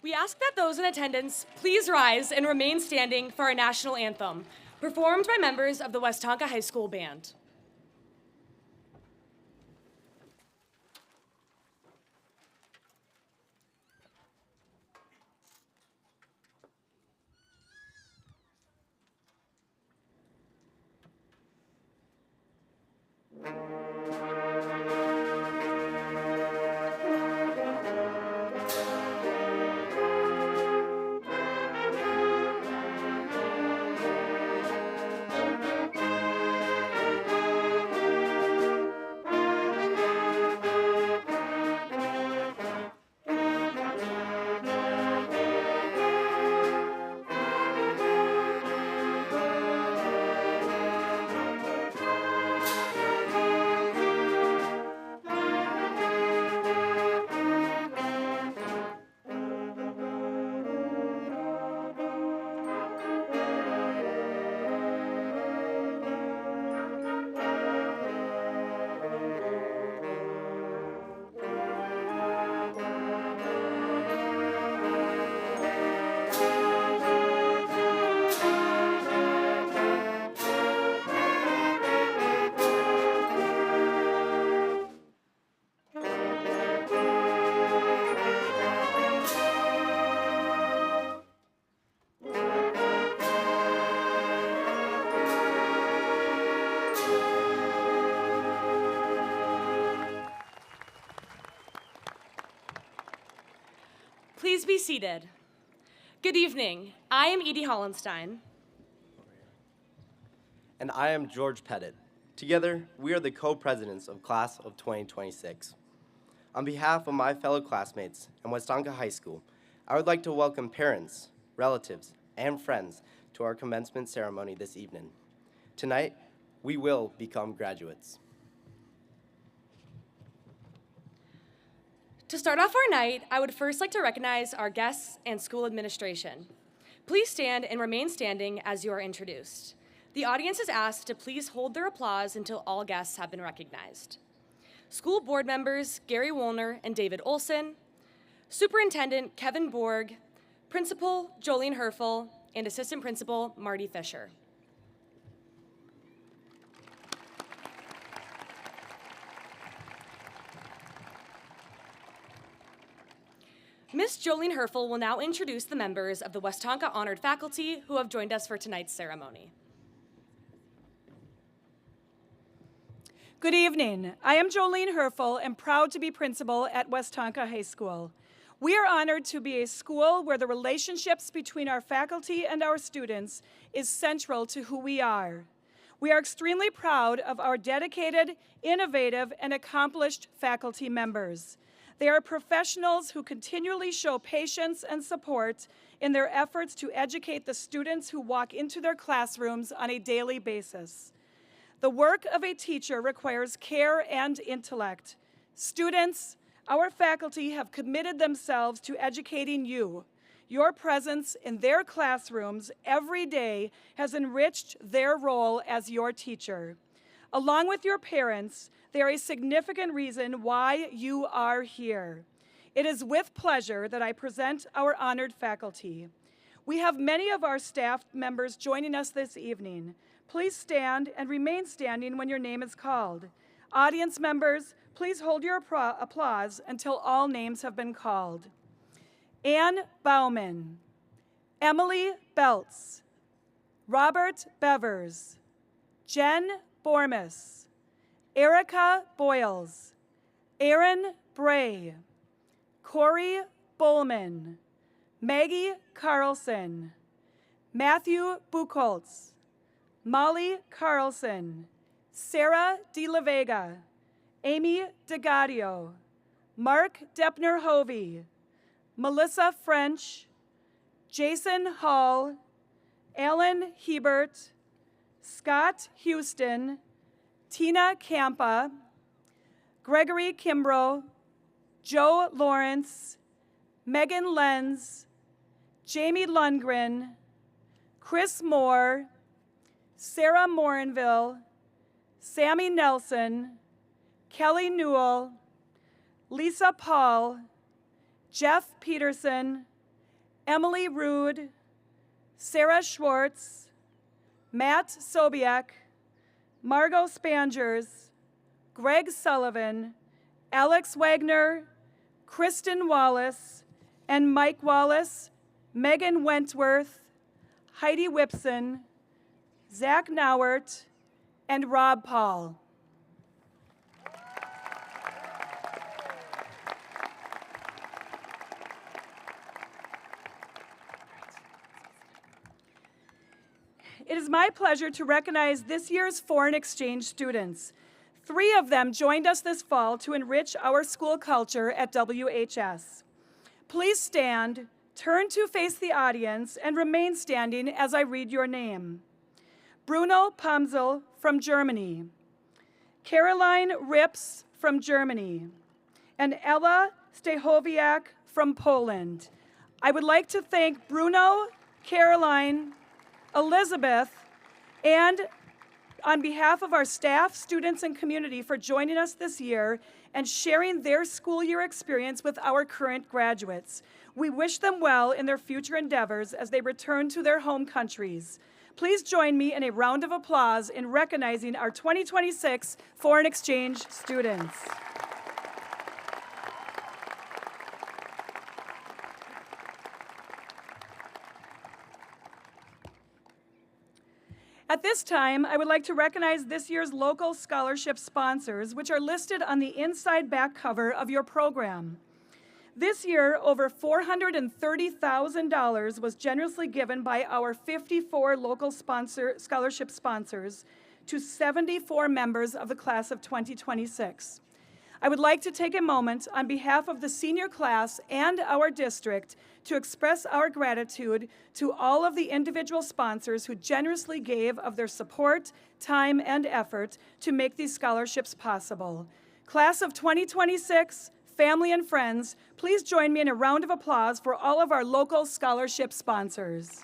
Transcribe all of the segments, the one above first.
We ask that those in attendance please rise and remain standing for our national anthem, performed by members of the Westonka High School Band. Please be seated. Good evening. I am Edie Hollenstein. And I am George Pettit. Together, we are the co-presidents of Class of 2026. On behalf of my fellow classmates and Westonka High School, I would like to welcome parents, relatives, and friends to our commencement ceremony this evening. Tonight, we will become graduates. To start off our night, I would first like to recognize our guests and school administration. Please stand and remain standing as you are introduced. The audience is asked to please hold their applause until all guests have been recognized. School board members Gary Woolner and David Olson, Superintendent Kevin Borg, Principal Jolene Herfel, and Assistant Principal Marty Fisher. Ms. Jolene Herfel will now introduce the members of the Westonka Honored Faculty who have joined us for tonight's ceremony. Good evening. I am Jolene Herfel and proud to be principal at Westonka High School. We are honored to be a school where the relationships between our faculty and our students is central to who we are. We are extremely proud of our dedicated, innovative, and accomplished faculty members. They are professionals who continually show patience and support in their efforts to educate the students who walk into their classrooms on a daily basis. The work of a teacher requires care and intellect. Students, our faculty have committed themselves to educating you. Your presence in their classrooms every day has enriched their role as your teacher. Along with your parents, they are a significant reason why you are here. It is with pleasure that I present our honored faculty. We have many of our staff members joining us this evening. Please stand and remain standing when your name is called. Audience members, please hold your applause until all names have been called. Ann Bauman, Emily Beltz, Robert Bevers, Jen Bormus, Erica Boyles, Aaron Bray, Corey Bullman, Maggie Carlson, Matthew Buchholz, Molly Carlson, Sarah De La Vega, Amy DeGadio, Mark Deppner-Hovey, Melissa French, Jason Hall, Alan Hebert, Scott Houston, Tina Campa, Gregory Kimbrough, Joe Lawrence, Megan Lenz, Jamie Lundgren, Chris Moore, Sarah Morinville, Sammy Nelson, Kelly Newell, Lisa Paul, Jeff Peterson, Emily Rude, Sarah Schwartz, Matt Sobiek, Margot Spangers, Greg Sullivan, Alex Wagner, Kristen Wallace, and Mike Wallace, Megan Wentworth, Heidi Whipson, Zach Nauert, and Rob Paul. It is my pleasure to recognize this year's foreign exchange students. 3 of them joined us this fall to enrich our school culture at WHS. Please stand, turn to face the audience, and remain standing as I read your name. Bruno Pamsel from Germany, Caroline Rips from Germany, and Ella Stehowiak from Poland. I would like to thank Bruno, Caroline, Elizabeth, and on behalf of our staff, students, and community for joining us this year and sharing their school year experience with our current graduates. We wish them well in their future endeavors as they return to their home countries. Please join me in a round of applause in recognizing our 2026 foreign exchange students. At this time, I would like to recognize this year's local scholarship sponsors, which are listed on the inside back cover of your program. This year, over $430,000 was generously given by our 54 local scholarship sponsors to 74 members of the class of 2026. I would like to take a moment on behalf of the senior class and our district to express our gratitude to all of the individual sponsors who generously gave of their support, time, and effort to make these scholarships possible. Class of 2026, family and friends, please join me in a round of applause for all of our local scholarship sponsors.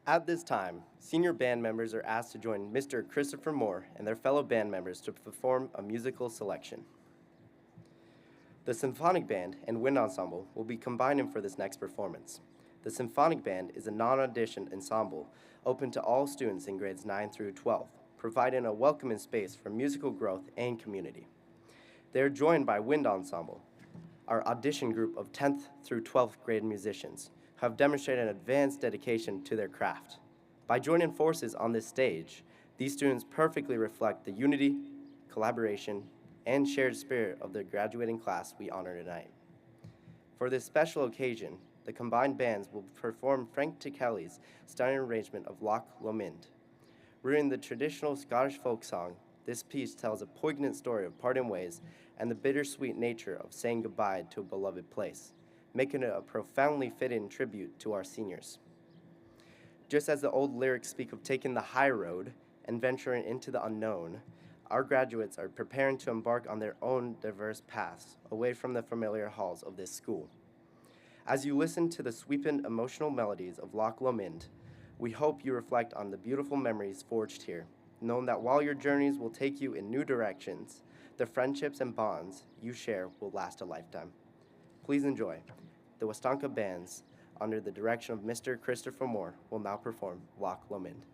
At this time, senior band members are asked to join Mr. Christopher Moore and their fellow band members to perform a musical selection. The Symphonic Band and Wind Ensemble will be combining for this next performance. The Symphonic Band is a non-audition ensemble open to all students in grades 9 through 12, providing a welcoming space for musical growth and community. They are joined by Wind Ensemble, our audition group of 10th through 12th grade musicians, have demonstrated an advanced dedication to their craft. By joining forces on this stage, these students perfectly reflect the unity, collaboration, and shared spirit of the graduating class we honor tonight. For this special occasion, the combined bands will perform Frank Tikelly's stunning arrangement of Loch Lomond. Rooted in the traditional Scottish folk song, this piece tells a poignant story of parting ways and the bittersweet nature of saying goodbye to a beloved place, making it a profoundly fitting tribute to our seniors. Just as the old lyrics speak of taking the high road and venturing into the unknown, our graduates are preparing to embark on their own diverse paths away from the familiar halls of this school. As you listen to the sweeping emotional melodies of Loch Lomond, we hope you reflect on the beautiful memories forged here, knowing that while your journeys will take you in new directions, the friendships and bonds you share will last a lifetime. Please enjoy. The Westonka bands, under the direction of Mr. Christopher Moore, will now perform Loch Lomond.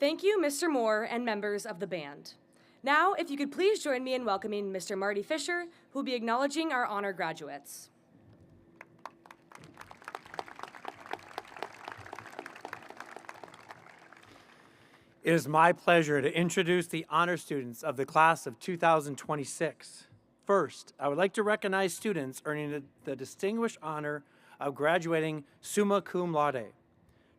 Thank you, Mr. Moore and members of the band. Now, if you could please join me in welcoming Mr. Marty Fisher, who will be acknowledging our honor graduates. It is my pleasure to introduce the honor students of the class of 2026. First, I would like to recognize students earning the distinguished honor of graduating summa cum laude.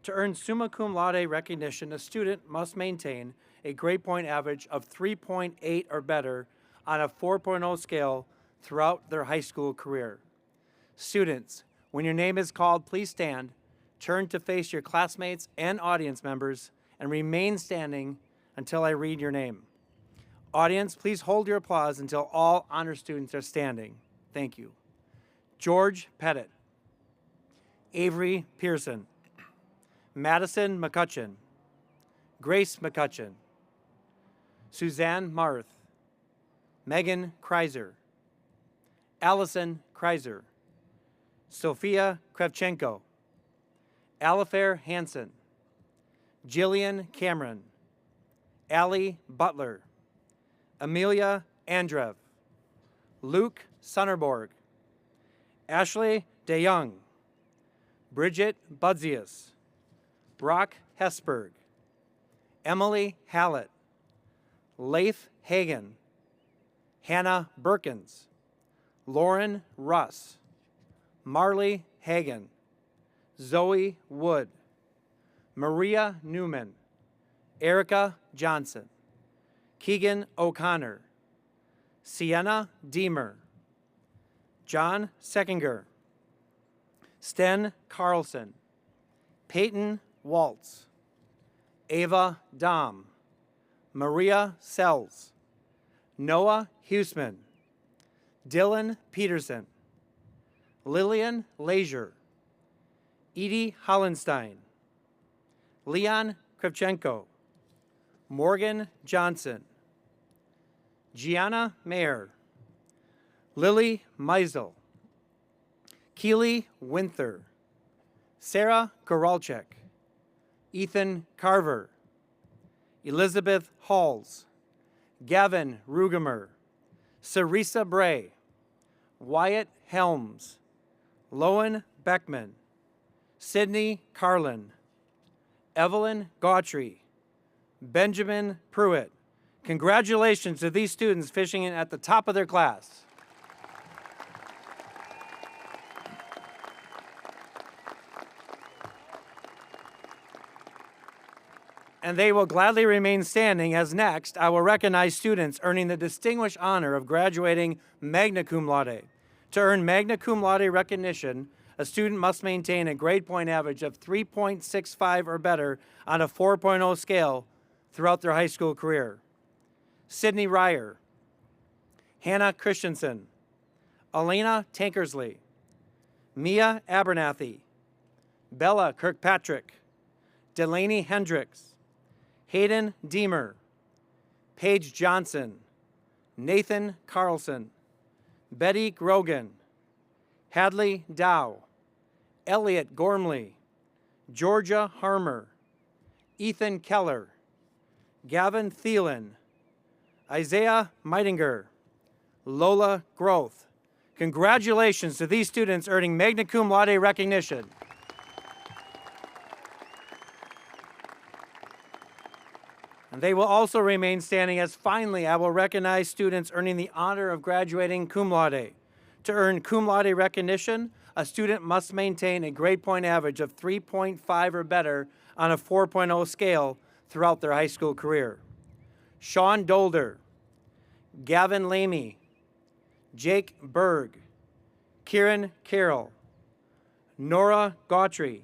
To earn summa cum laude recognition, a student must maintain a grade point average of 3.8 or better on a 4.0 scale throughout their high school career. Students, when your name is called, please stand, turn to face your classmates and audience members, and remain standing until I read your name. Audience, please hold your applause until all honor students are standing. Thank you. George Pettit, Avery Pearson, Madison McCutcheon, Grace McCutcheon, Suzanne Marth, Megan Kreiser, Allison Kreiser, Sophia Krevchenko, Alifair Hansen, Jillian Cameron, Allie Butler, Amelia Andrev, Luke Sonnerborg, Ashley DeYoung, Bridget Budzius, Brock Hesberg, Emily Hallett, Leif Hagen, Hannah Berkins, Lauren Russ, Marley Hagen, Zoe Wood, Maria Newman, Erica Johnson, Keegan O'Connor, Sienna Deemer, John Seckinger, Sten Carlson, Peyton Waltz, Ava Dom, Maria Sells, Noah Huseman, Dylan Peterson, Lillian Leisure, Edie Hollenstein, Leon Krivchenko, Morgan Johnson, Gianna Mayer, Lily Meisel, Keely Winther, Sarah Goralchek, Ethan Carver, Elizabeth Halls, Gavin Rugemer, Sarisa Bray, Wyatt Helms, Loan Beckman, Sydney Carlin, Evelyn Gautry, Benjamin Pruitt. Congratulations to these students finishing at the top of their class. And they will gladly remain standing as next I will recognize students earning the distinguished honor of graduating magna cum laude. To earn magna cum laude recognition, a student must maintain a grade point average of 3.65 or better on a 4.0 scale throughout their high school career. Sydney Ryer, Hannah Christensen, Elena Tankersley, Mia Abernathy, Bella Kirkpatrick, Delaney Hendricks, Hayden Deemer, Paige Johnson, Nathan Carlson, Betty Grogan, Hadley Dow, Elliot Gormley, Georgia Harmer, Ethan Keller, Gavin Thielen, Isaiah Meitinger, Lola Groth. Congratulations to these students earning magna cum laude recognition. And they will also remain standing as finally I will recognize students earning the honor of graduating cum laude. To earn cum laude recognition, a student must maintain a grade point average of 3.5 or better on a 4.0 scale throughout their high school career. Sean Dolder, Gavin Lamy, Jake Berg, Kieran Carroll, Nora Gautry,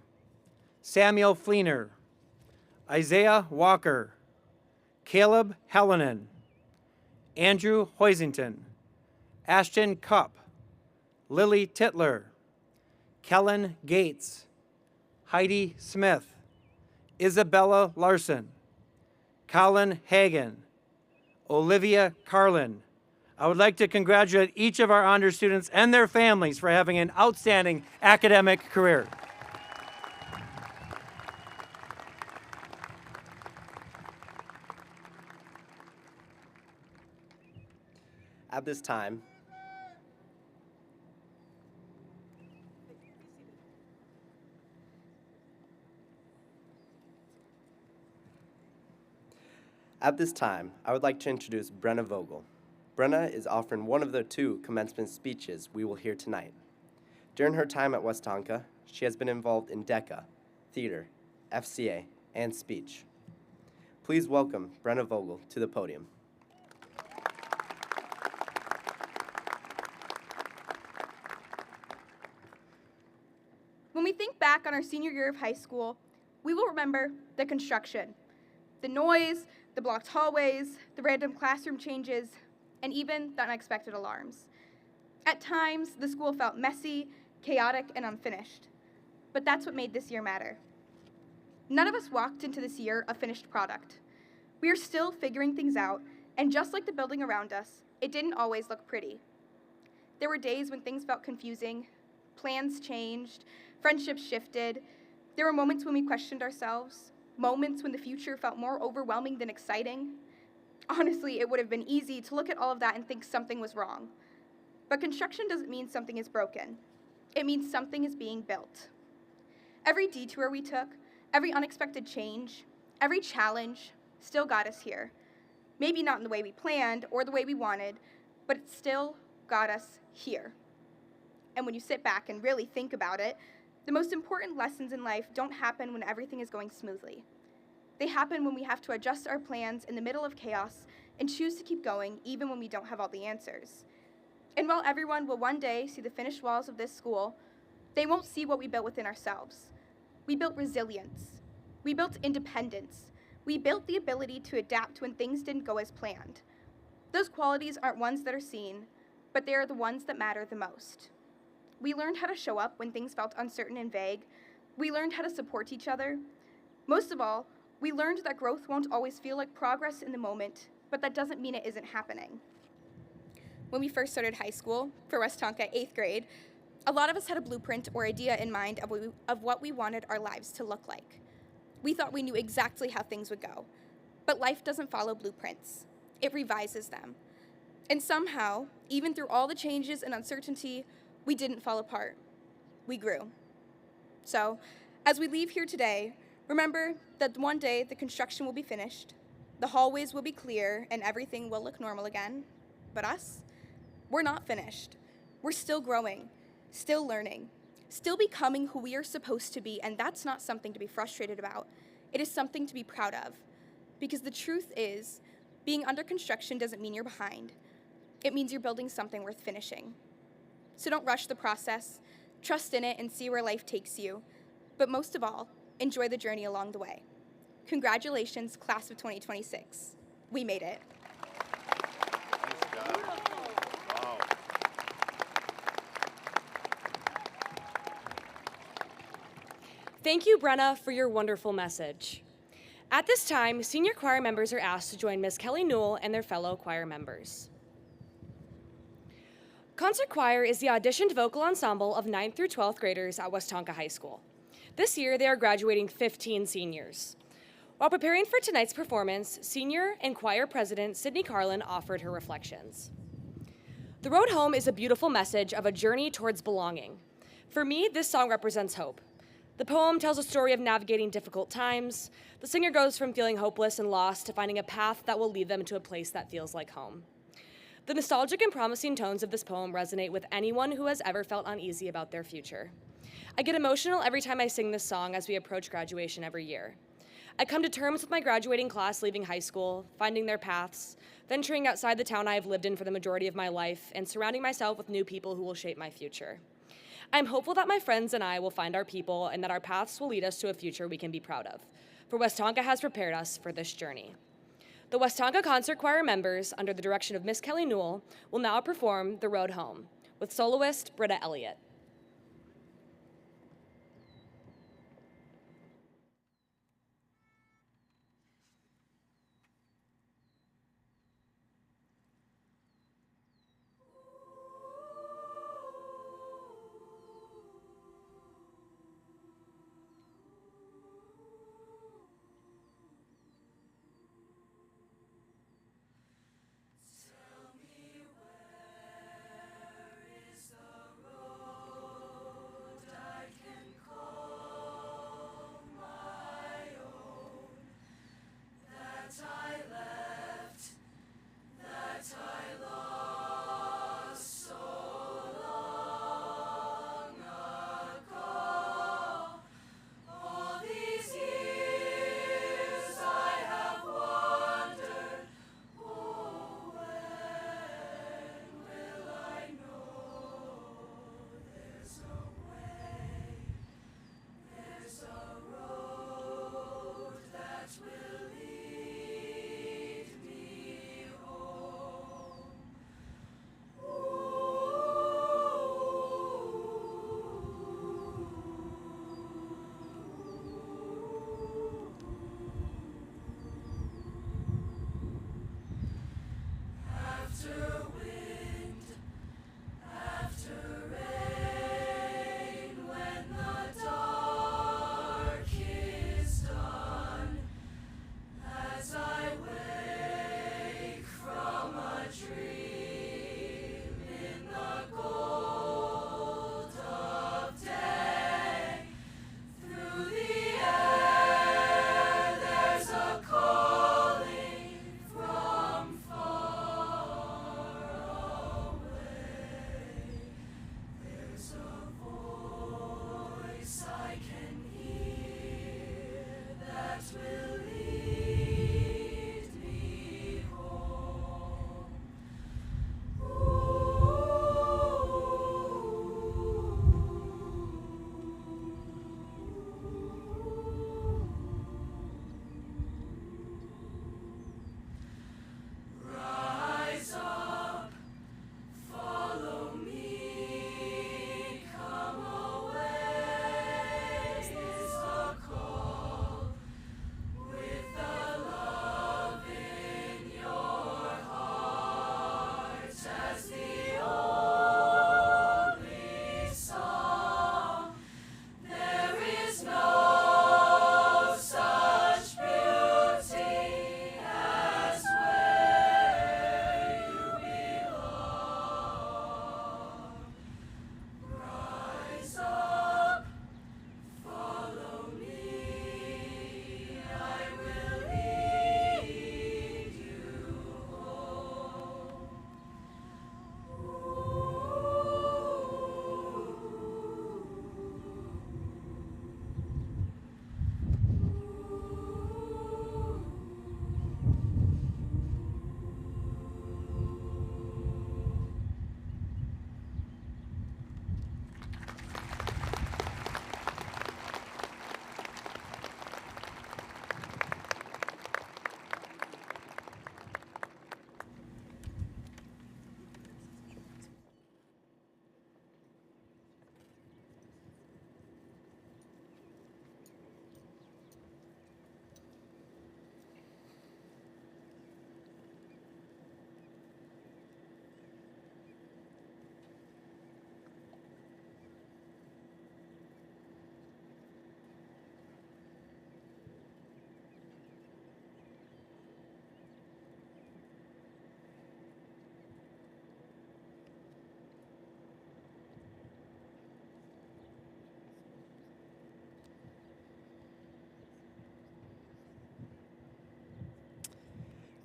Samuel Fleener, Isaiah Walker, Caleb Hallinan, Andrew Hoisington, Ashton Cupp, Lily Titler, Kellen Gates, Heidi Smith, Isabella Larson, Colin Hagan, Olivia Carlin. I would like to congratulate each of our honor students and their families for having an outstanding academic career. At this time, I would like to introduce Brenna Vogel. Brenna is offering one of the two commencement speeches we will hear tonight. During her time at Westonka, she has been involved in DECA, theater, FCA, and speech. Please welcome Brenna Vogel to the podium. When we think back on our senior year of high school, we will remember the construction, the noise, the blocked hallways, the random classroom changes, and even the unexpected alarms. At times, the school felt messy, chaotic, and unfinished. But that's what made this year matter. None of us walked into this year a finished product. We are still figuring things out, and just like the building around us, it didn't always look pretty. There were days when things felt confusing, plans changed, friendships shifted. There were moments when we questioned ourselves, moments when the future felt more overwhelming than exciting. Honestly, it would have been easy to look at all of that and think something was wrong. But construction doesn't mean something is broken. It means something is being built. Every detour we took, every unexpected change, every challenge still got us here. Maybe not in the way we planned or the way we wanted, but it still got us here. And when you sit back and really think about it, the most important lessons in life don't happen when everything is going smoothly. They happen when we have to adjust our plans in the middle of chaos and choose to keep going even when we don't have all the answers. And while everyone will one day see the finished walls of this school, they won't see what we built within ourselves. We built resilience. We built independence. We built the ability to adapt when things didn't go as planned. Those qualities aren't ones that are seen, but they are the ones that matter the most. We learned how to show up when things felt uncertain and vague. We learned how to support each other. Most of all, we learned that growth won't always feel like progress in the moment, but that doesn't mean it isn't happening. When we first started high school, for Westonka 8th grade, a lot of us had a blueprint or idea in mind of what we wanted our lives to look like. We thought we knew exactly how things would go, but life doesn't follow blueprints. It revises them. And somehow, even through all the changes and uncertainty, we didn't fall apart. We grew. So, as we leave here today, remember that one day the construction will be finished, the hallways will be clear, and everything will look normal again. But us? We're not finished. We're still growing, still learning, still becoming who we are supposed to be, and that's not something to be frustrated about. It is something to be proud of. Because the truth is, being under construction doesn't mean you're behind. It means you're building something worth finishing. So don't rush the process, trust in it and see where life takes you. But most of all, enjoy the journey along the way. Congratulations, class of 2026. We made it. Thank you, Brenna, for your wonderful message. At this time, senior choir members are asked to join Ms. Kelly Newell and their fellow choir members. Concert choir is the auditioned vocal ensemble of 9th through 12th graders at Westonka High School. This year, they are graduating 15 seniors. While preparing for tonight's performance, senior and choir president Sydney Carlin offered her reflections. The Road Home is a beautiful message of a journey towards belonging. For me, this song represents hope. The poem tells a story of navigating difficult times. The singer goes from feeling hopeless and lost to finding a path that will lead them to a place that feels like home. The nostalgic and promising tones of this poem resonate with anyone who has ever felt uneasy about their future. I get emotional every time I sing this song as we approach graduation every year. I come to terms with my graduating class leaving high school, finding their paths, venturing outside the town I have lived in for the majority of my life, and surrounding myself with new people who will shape my future. I'm hopeful that my friends and I will find our people and that our paths will lead us to a future we can be proud of, for Westonka has prepared us for this journey. The Westonka Concert Choir members, under the direction of Miss Kelly Newell, will now perform The Road Home with soloist Britta Elliott. Tell me where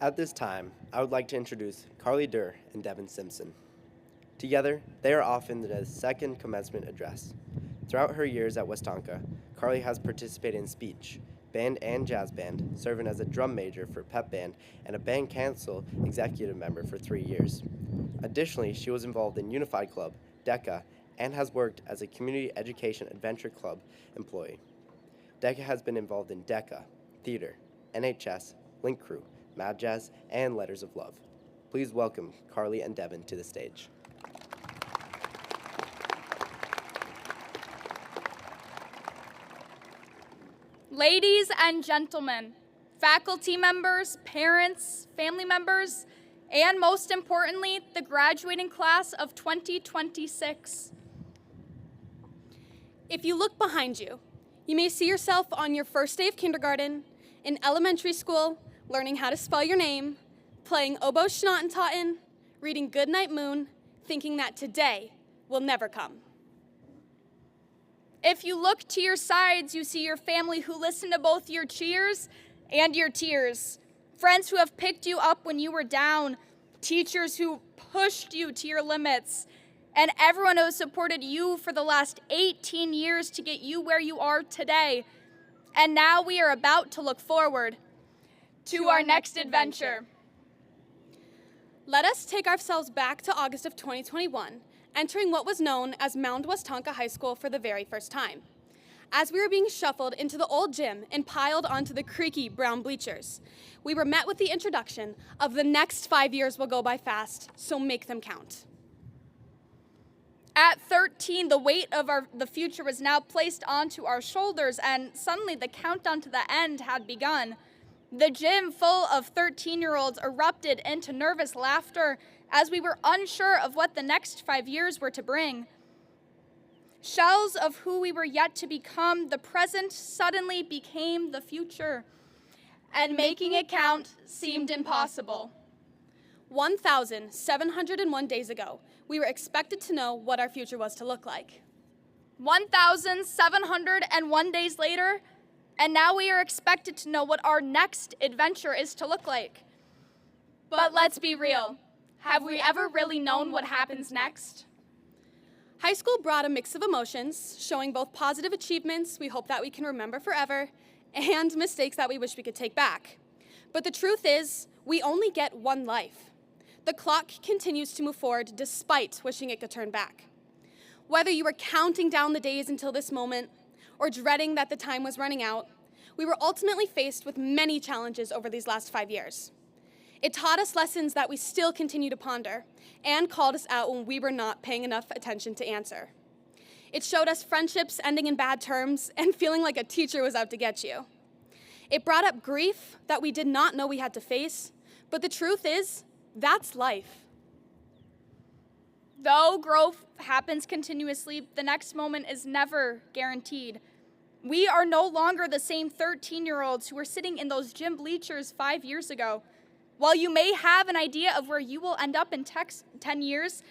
At this time, I would like to introduce Carly Durr and Devin Simpson. Together, they are often the second commencement address. Throughout her years at Westonka, Carly has participated in speech, band and jazz band, serving as a drum major for pep band and a band council executive member for 3 years. Additionally, she was involved in Unified Club, DECA, and has worked as a Community Education Adventure Club employee. DECA has been involved in DECA, theater, NHS, Link Crew, Mad Jazz, and Letters of Love. Please welcome Carly and Devin to the stage. Ladies and gentlemen, faculty members, parents, family members, and most importantly, the graduating class of 2026. If you look behind you, you may see yourself on your first day of kindergarten, in elementary school, learning how to spell your name, playing oboe Schnottentotten, reading Goodnight Moon, thinking that today will never come. If you look to your sides, you see your family who listen to both your cheers and your tears. Friends who have picked you up when you were down, teachers who pushed you to your limits, and everyone who has supported you for the last 18 years to get you where you are today. And now we are about to look forward to our next adventure. Let us take ourselves back to August of 2021, entering what was known as Mound Westonka High School for the very first time. As we were being shuffled into the old gym and piled onto the creaky brown bleachers, we were met with the introduction of the next 5 years will go by fast, so make them count. At 13, the weight of the future was now placed onto our shoulders, and suddenly the countdown to the end had begun. The gym full of 13-year-olds erupted into nervous laughter as we were unsure of what the next 5 years were to bring. Shells of who we were yet to become, the present suddenly became the future, and making it count seemed impossible. 1,701 days ago, we were expected to know what our future was to look like. 1,701 days later, and now we are expected to know what our next adventure is to look like. But let's be real. Have we ever really known what happens next? High school brought a mix of emotions, showing both positive achievements we hope that we can remember forever, and mistakes that we wish we could take back. But the truth is, we only get one life. The clock continues to move forward despite wishing it could turn back. Whether you were counting down the days until this moment, or dreading that the time was running out, we were ultimately faced with many challenges over these last 5 years. It taught us lessons that we still continue to ponder, and called us out when we were not paying enough attention to answer. It showed us friendships ending in bad terms and feeling like a teacher was out to get you. It brought up grief that we did not know we had to face, but the truth is, that's life. Though growth happens continuously, the next moment is never guaranteed. We are no longer the same 13-year-olds who were sitting in those gym bleachers 5 years ago. While you may have an idea of where you will end up in 10 years,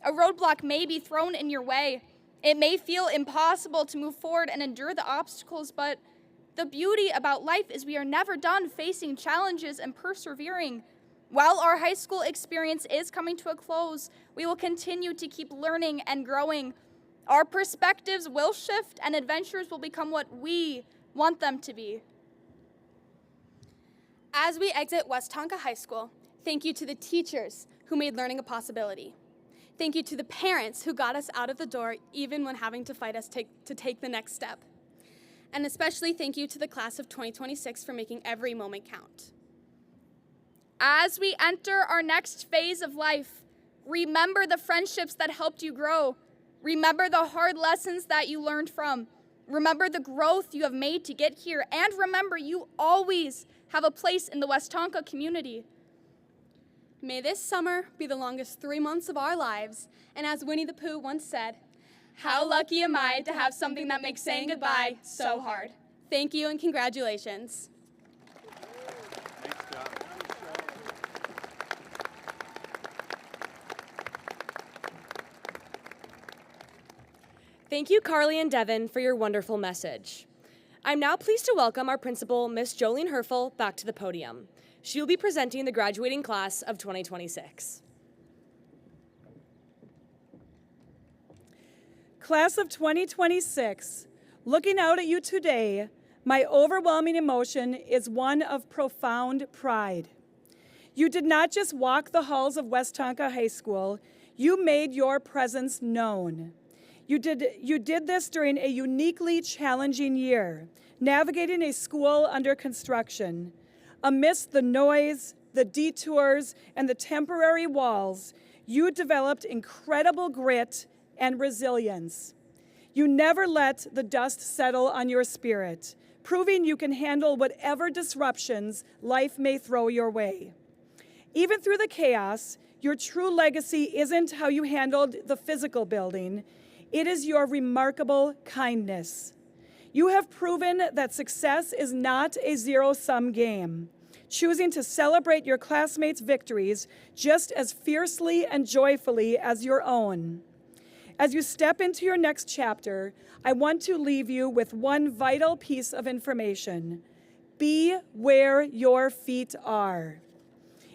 a roadblock may be thrown in your way. It may feel impossible to move forward and endure the obstacles, but the beauty about life is we are never done facing challenges and persevering. While our high school experience is coming to a close, we will continue to keep learning and growing. Our perspectives will shift and adventures will become what we want them to be. As we exit Westonka High School, thank you to the teachers who made learning a possibility. Thank you to the parents who got us out of the door even when having to fight us to take the next step. And especially thank you to the class of 2026 for making every moment count. As we enter our next phase of life, remember the friendships that helped you grow. Remember the hard lessons that you learned from. Remember the growth you have made to get here. And remember, you always have a place in the Westonka community. May this summer be the longest 3 months of our lives. And as Winnie the Pooh once said, how lucky am I to have something that makes saying goodbye so hard. Thank you and congratulations. Thank you, Carly and Devin, for your wonderful message. I'm now pleased to welcome our principal, Miss Jolene Herfel, back to the podium. She will be presenting the graduating class of 2026. Class of 2026, looking out at you today, my overwhelming emotion is one of profound pride. You did not just walk the halls of Westonka High School, you made your presence known. You did this during a uniquely challenging year, navigating a school under construction. Amidst the noise, the detours, and the temporary walls, you developed incredible grit and resilience. You never let the dust settle on your spirit, proving you can handle whatever disruptions life may throw your way. Even through the chaos, your true legacy isn't how you handled the physical building, it is your remarkable kindness. You have proven that success is not a zero-sum game, choosing to celebrate your classmates' victories just as fiercely and joyfully as your own. As you step into your next chapter, I want to leave you with one vital piece of information. Be where your feet are.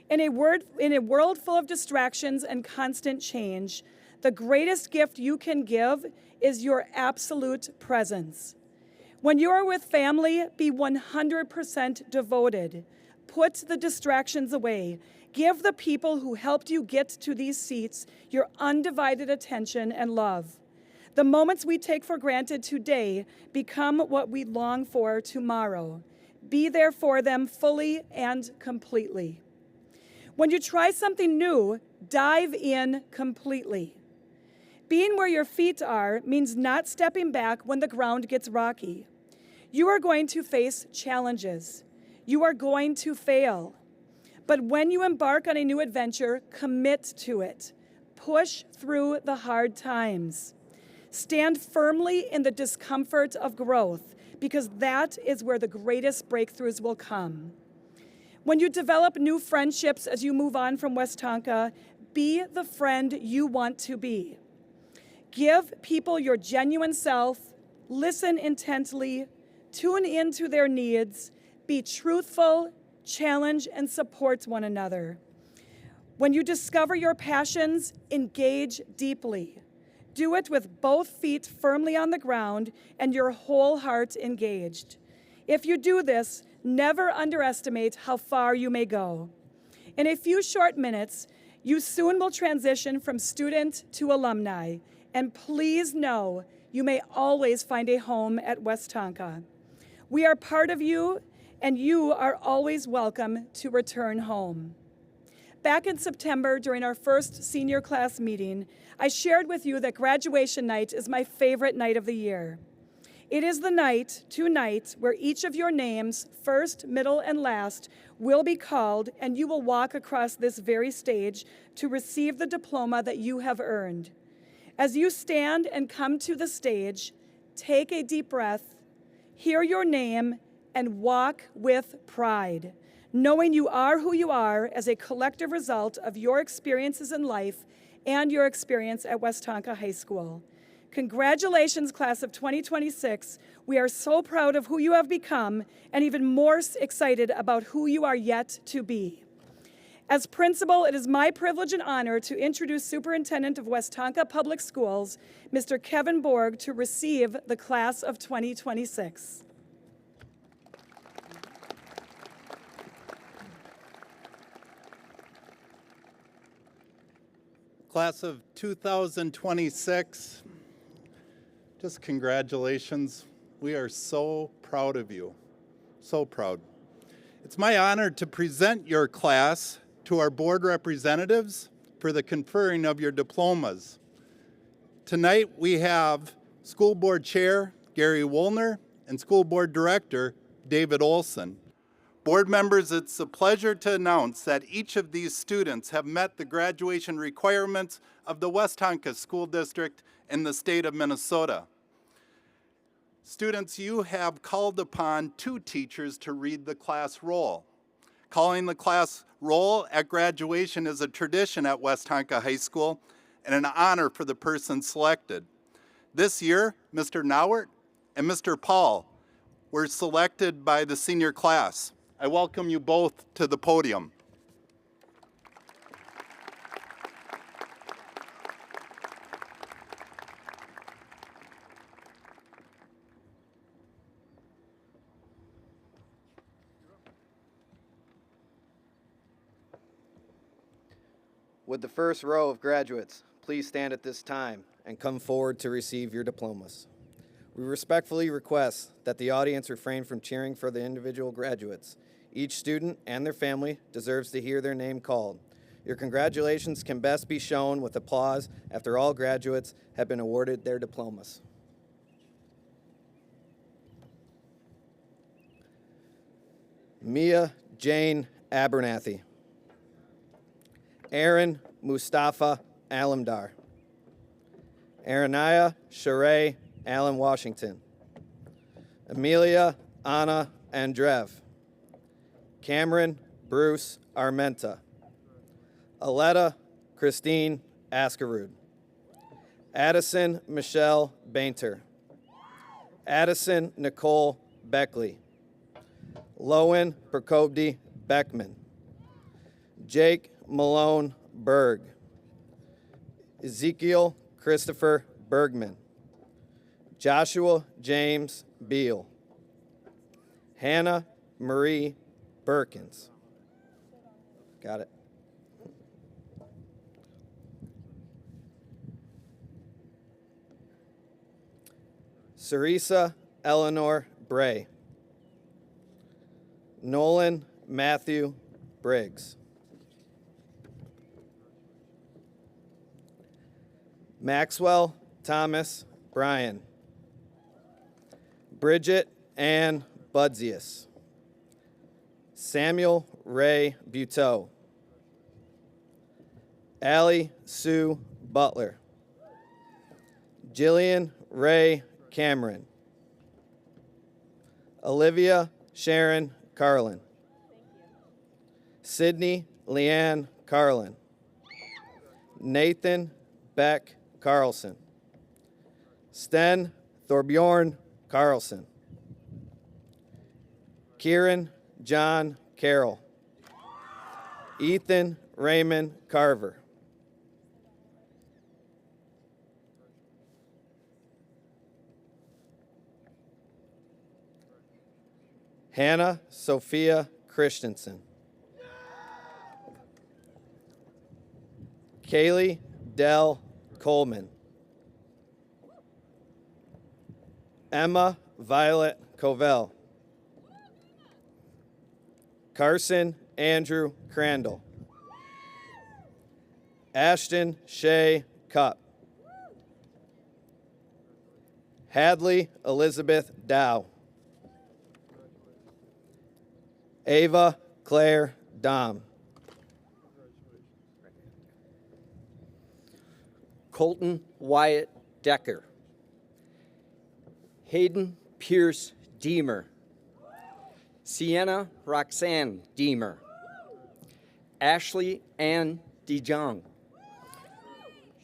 In a world full of distractions and constant change, the greatest gift you can give is your absolute presence. When you are with family, be 100% devoted. Put the distractions away. Give the people who helped you get to these seats your undivided attention and love. The moments we take for granted today become what we long for tomorrow. Be there for them fully and completely. When you try something new, dive in completely. Being where your feet are means not stepping back when the ground gets rocky. You are going to face challenges. You are going to fail. But when you embark on a new adventure, commit to it. Push through the hard times. Stand firmly in the discomfort of growth, because that is where the greatest breakthroughs will come. When you develop new friendships as you move on from Westonka, be the friend you want to be. Give people your genuine self, listen intently, tune into their needs, be truthful, challenge and support one another. When you discover your passions, engage deeply. Do it with both feet firmly on the ground and your whole heart engaged. If you do this, never underestimate how far you may go. In a few short minutes, you soon will transition from student to alumni, and please know you may always find a home at Westonka. We are part of you, and you are always welcome to return home. Back in September, during our first senior class meeting, I shared with you that graduation night is my favorite night of the year. It is the night, tonight, where each of your names, first, middle, and last, will be called, and you will walk across this very stage to receive the diploma that you have earned. As you stand and come to the stage, take a deep breath, hear your name, and walk with pride, knowing you are who you are as a collective result of your experiences in life and your experience at Westonka High School. Congratulations, class of 2026. We are so proud of who you have become and even more excited about who you are yet to be. As principal, it is my privilege and honor to introduce Superintendent of Westonka Public Schools, Mr. Kevin Borg, to receive the class of 2026. Class of 2026, just congratulations. We are so proud of you, so proud. It's my honor to present your class to our board representatives for the conferring of your diplomas. Tonight we have School Board Chair Gary Woolner and School Board Director David Olson. Board members, it's a pleasure to announce that each of these students have met the graduation requirements of the Westonka School District in the state of Minnesota. Students, you have called upon two teachers to read the class roll. Calling the class roll at graduation is a tradition at Westonka High School and an honor for the person selected. This year, Mr. Nauert and Mr. Paul were selected by the senior class. I welcome you both to the podium. Would the first row of graduates please stand at this time and come forward to receive your diplomas? We respectfully request that the audience refrain from cheering for the individual graduates. Each student and their family deserves to hear their name called. Your congratulations can best be shown with applause after all graduates have been awarded their diplomas. Mia Jane Abernathy. Aaron Mustafa Alamdar. Aranaya Sheree Allen Washington. Amelia Anna Andrev. Cameron Bruce Armenta. Aletta Christine Askerud. Addison Michelle Bainter. Addison Nicole Beckley. Lowen Prokobdi Beckman. Jake Malone Berg. Ezekiel Christopher Bergman. Joshua James Beal. Hannah Marie Perkins. Got it. Sarisa Eleanor Bray. Nolan Matthew Briggs. Maxwell Thomas Bryan. Bridget Ann Budzius. Samuel Ray Buteau. Allie Sue Butler. Jillian Ray Cameron. Olivia Sharon Carlin. Sydney Leanne Carlin. Nathan Beck Carlson. Sten Thorbjorn Carlson. Kieran John Carroll. Ethan Raymond Carver. Hannah Sophia Christensen. Kaylee Dell Coleman. Emma Violet Covell. Carson Andrew Crandall. Ashton Shea Cupp. Hadley Elizabeth Dow. Ava Claire Dom. Colton Wyatt Decker. Hayden Pierce Deemer. Sienna Roxanne Deemer. Ashley Ann DeJong.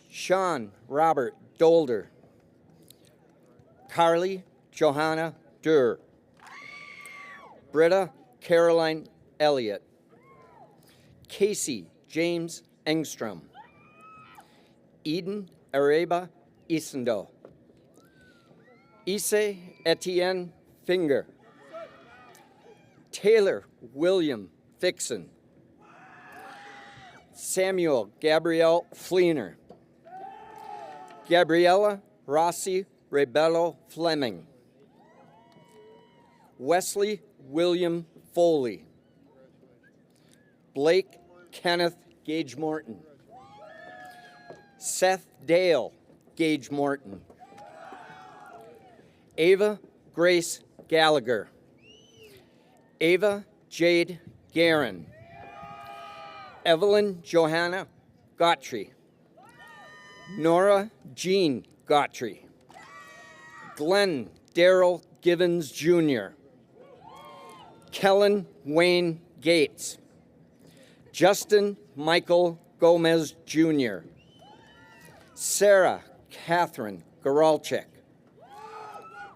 Sean Robert Dolder. Carly Johanna Durr. Britta Caroline Elliott. Casey James Engstrom. Eden Areba Isendo. Ise Etienne Finger. Taylor William Fixon. Samuel Gabrielle Fleener. Gabriella Rossi Rebello Fleming. Wesley William Foley. Blake Kenneth Gage Morton. Seth Dale Gage Morton. Ava Grace Gallagher. Ava Jade Guerin. Evelyn Johanna Gottry. Nora Jean Gottry. Glenn Darrell Givens Jr. Kellen Wayne Gates. Justin Michael Gomez Jr. Sarah Catherine Goralczyk.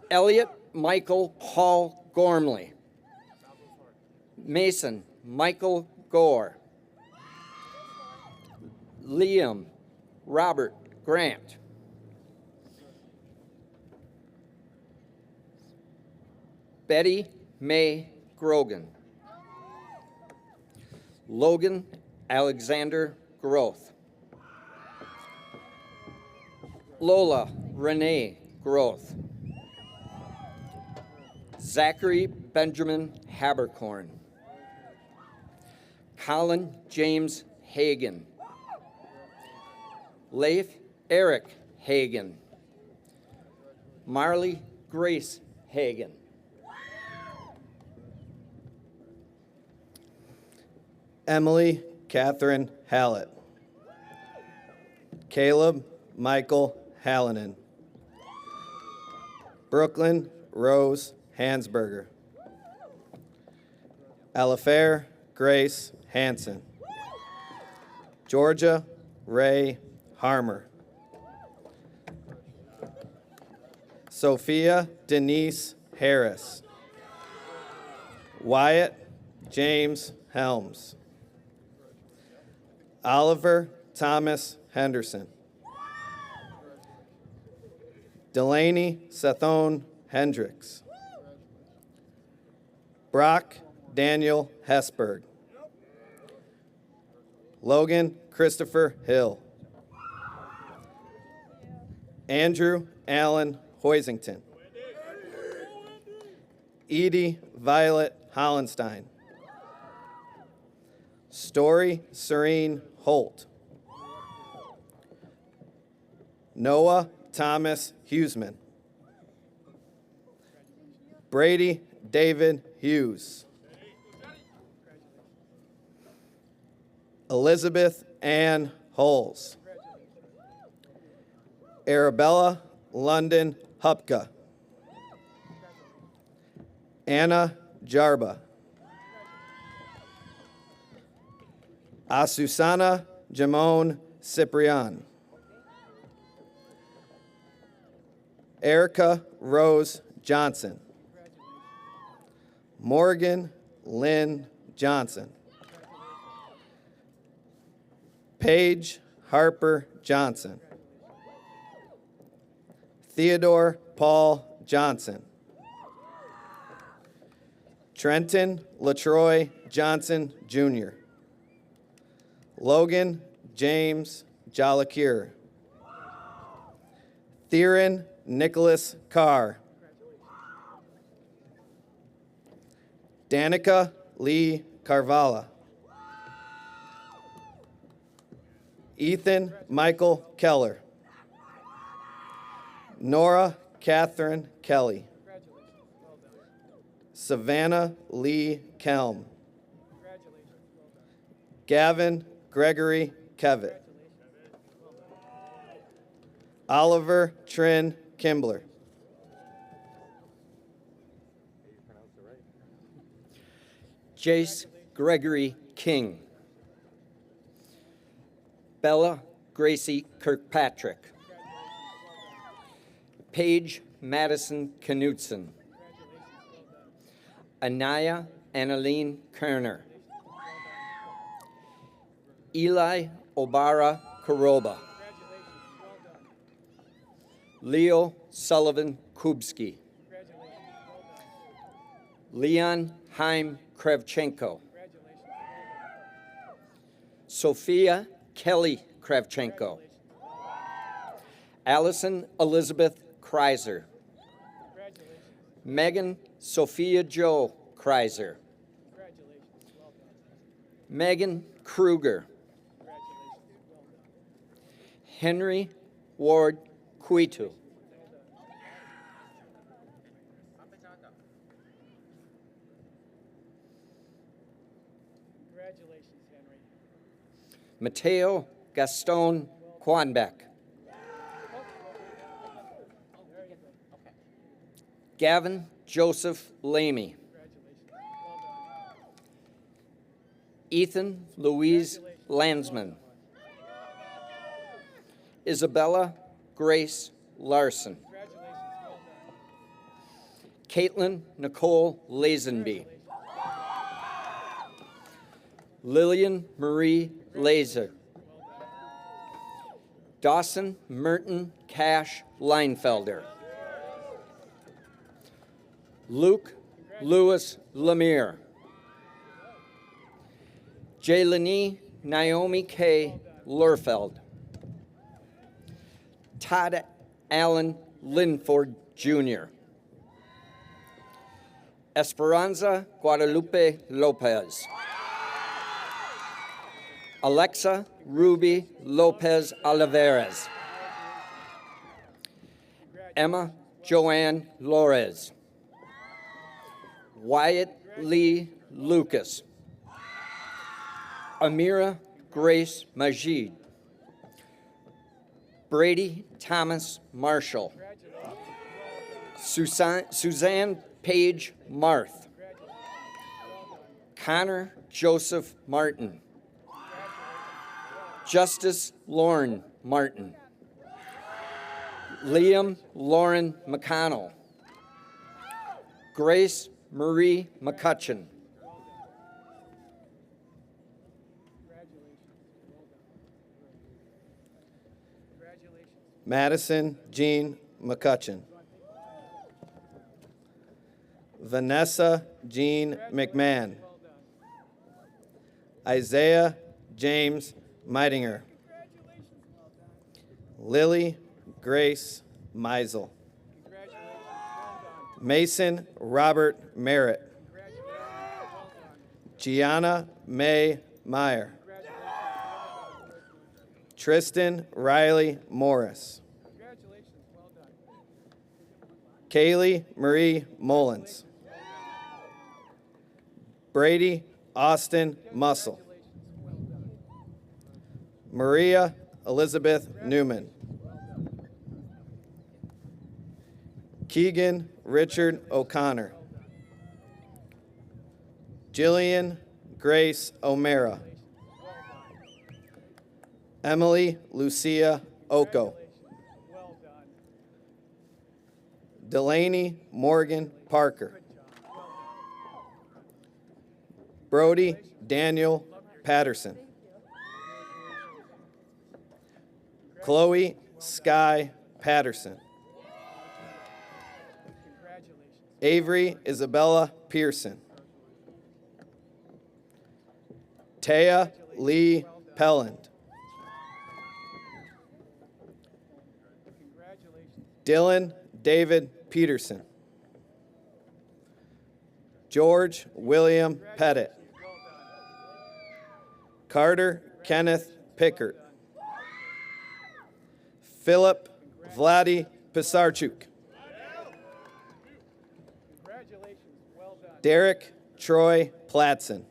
Elliot Michael Hall Gormley. Mason Michael Gore. Liam Robert Grant. Betty May Grogan. Logan Alexander Groth. Lola Renee Groth. Zachary Benjamin Habercorn. Colin James Hagan. Leif Eric Hagan. Marley Grace Hagan. Emily Catherine Hallett. Caleb Michael Hallinan. Brooklyn Rose Hansberger. Alifair Grace Hansen. Georgia Ray Harmer. Sophia Denise Harris. Wyatt James Helms. Oliver Thomas Henderson. Delaney Sathone Hendricks. Brock Daniel Hesberg. Logan Christopher Hill. Andrew Allen Hoisington. Edie Violet Hollenstein. Story Serene Holt. Noah Thomas Huseman. Brady David Hughes. Elizabeth Ann Holes. Arabella London Hupka. Anna Jarba. Asusana Jamone Ciprian. Erica Rose Johnson. Morgan Lynn Johnson. Paige Harper Johnson. Theodore Paul Johnson. Trenton LaTroy Johnson Jr. Logan James Jalakir. Theron Nicholas Carr. Danica Lee Carvala. Ethan Michael Keller. Nora Catherine Kelly. Savannah Lee Kelm. Gavin Gregory Kevitt. Oliver Trin Kimbler. Jace Gregory King. Bella Gracie Kirkpatrick. Paige Madison Knutson. Anaya Annaline Kerner. Eli Obara Karoba. Leo Sullivan Kubski. Leon Haim Kravchenko. Sophia Kelly Kravchenko. Allison Elizabeth Kreiser. Megan Sophia Joe Kreiser. Megan Kruger. Henry Ward Kuitu. Congratulations, Henry. Mateo Gaston Quanbeck. Gavin Joseph Lamy. Ethan Louise Landsman. Isabella Grace Larson. Caitlin Nicole Lazenby. Lillian Marie Laser. Dawson Merton Cash Leinfelder. Luke Lewis Lemire. Jaylene Naomi K. Lurfeld. Todd Allen Linford Jr. Esperanza Guadalupe Lopez. Alexa Ruby Lopez Olivares. Emma Joanne Lores. Wyatt Lee Lucas. Amira Grace Majid. Brady Thomas Marshall. Suzanne Page Marth. Connor Joseph Martin. Justice Lauren Martin. Liam Lauren McConnell. Grace Marie McCutcheon. Madison Jean McCutcheon. Vanessa Jean McMahon. Isaiah James Meidinger. Lily Grace Meisel. Mason Robert Merritt. Gianna May Meyer. Tristan Riley Morris. Kaylee Marie Mullins. Brady Austin Muscle. Maria Elizabeth Newman. Keegan Richard O'Connor. Jillian Grace O'Mara. Emily Lucia Oko. Delaney Morgan Parker. Brody Daniel Patterson. Chloe Sky Patterson. Avery Isabella Pearson. Taya Lee Pelland. Dylan David Peterson. George William Pettit. Carter Kenneth Pickert. Philip Vladi Pisarchuk. Derek Troy Platson.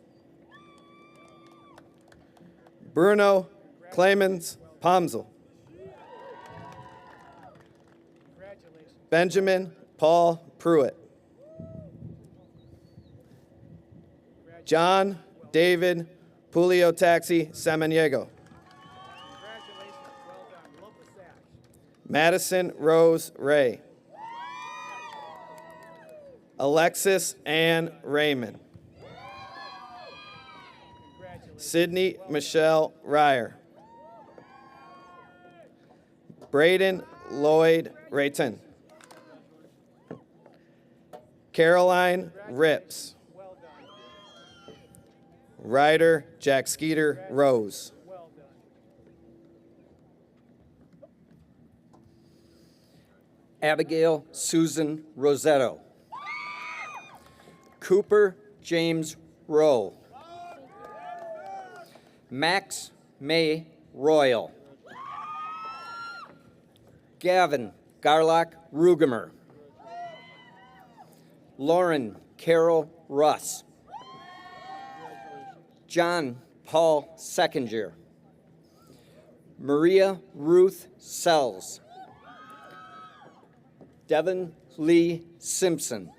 Bruno Clemens Pomzel. Benjamin Paul Pruitt. John David Puliotaxi Samaniego. Madison Rose Ray. Alexis Ann Raymond. Sydney Michelle Ryer. Braden Lloyd Rayton. Caroline Rips. Ryder Jack Skeeter Rose. Abigail Susan Rosetto. Cooper James Rowe. Max May Royal. Gavin Garlock Rugemer. Lauren Carol Russ. John Paul Seckinger. Maria Ruth Sells. Devin Lee Simpson.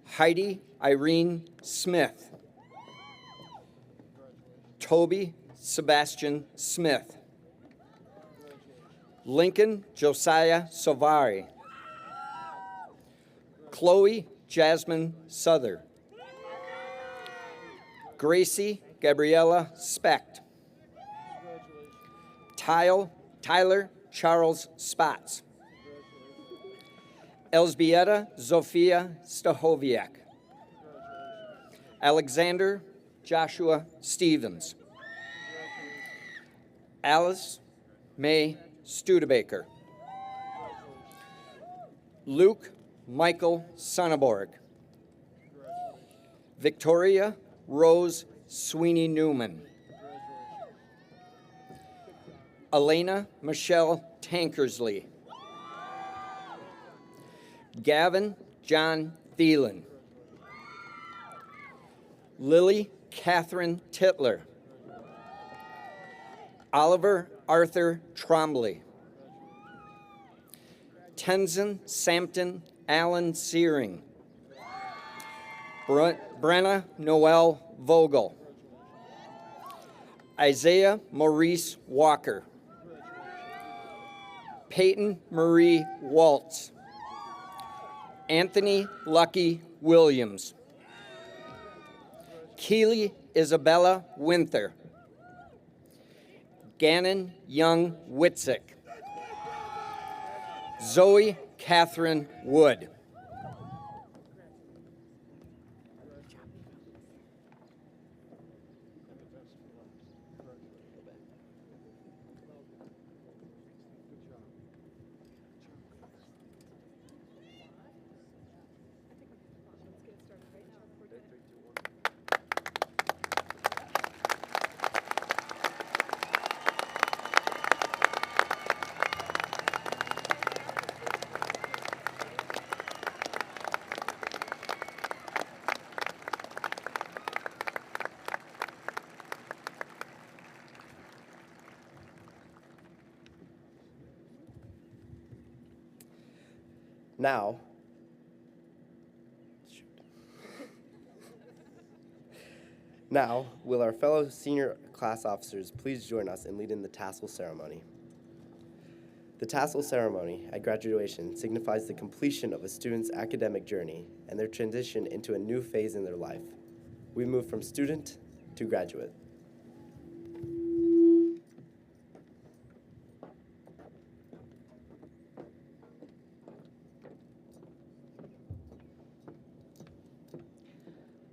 Heidi Irene Smith. Toby Sebastian Smith. Lincoln Josiah Savari. Chloe Jasmine Souther. Gracie Gabriella Specht. Tyler Charles Spatz. Elzbieta Zofia Stahoviak. Alexander Joshua Stevens. Alice May Studebaker. Luke Michael Sonneborg. Victoria Rose Sweeney Newman. Elena Michelle Tankersley. Gavin John Thielen. Lily Catherine Titler. Oliver Arthur Trombley. Tenzin Sampton Allen Searing. Brenna Noel Vogel. Isaiah Maurice Walker. Peyton Marie Waltz. Anthony Lucky Williams. Keely Isabella Winther. Gannon Young Witzik. Zoe Catherine Wood. Now, will our fellow senior class officers please join us in leading the tassel ceremony? The tassel ceremony at graduation signifies the completion of a student's academic journey and their transition into a new phase in their life. We move from student to graduate.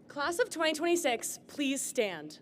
Class of 2026, please stand.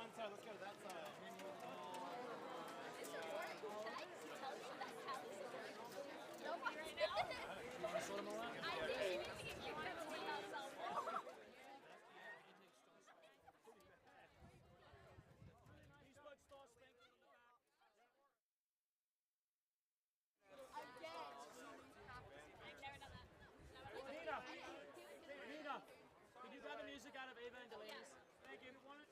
one side. Let's go to that side. You want to slow them all out? Nina, could you grab the music out of Ava and Delaney's? Thank you.